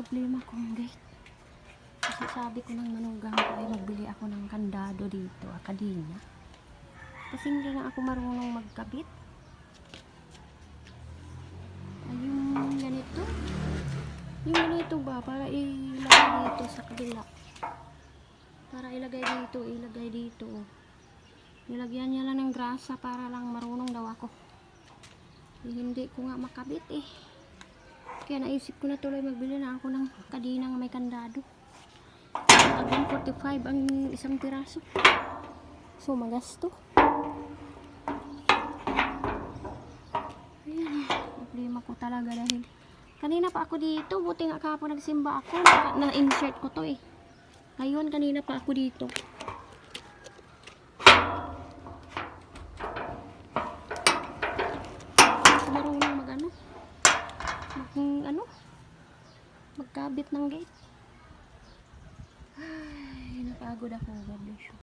problema kong gate. Kasi sabi ko ng manugang ko ay magbili ako ng kandado dito, akadina. Kasi hindi na ako marunong magkabit. Ay, yung ganito. Yung ganito ba, para ilagay dito sa kabila. Para ilagay dito. Nilagyan niya lang ng grasa para lang marunong daw ako. Hindi ko nga makabit eh. Kaya naisip ko na tuloy magbili na ako ng kadinang may kandado. Tag 145 ang isang piraso. So magasto. Ayan, problema ko talaga dahil kanina pa ako dito. Buti nga kahapon nagsimba ako. Na-insert ko to eh. Ngayon kanina pa ako dito. Marunong magkabit ng gate. Ay, napagod ako. God bless you.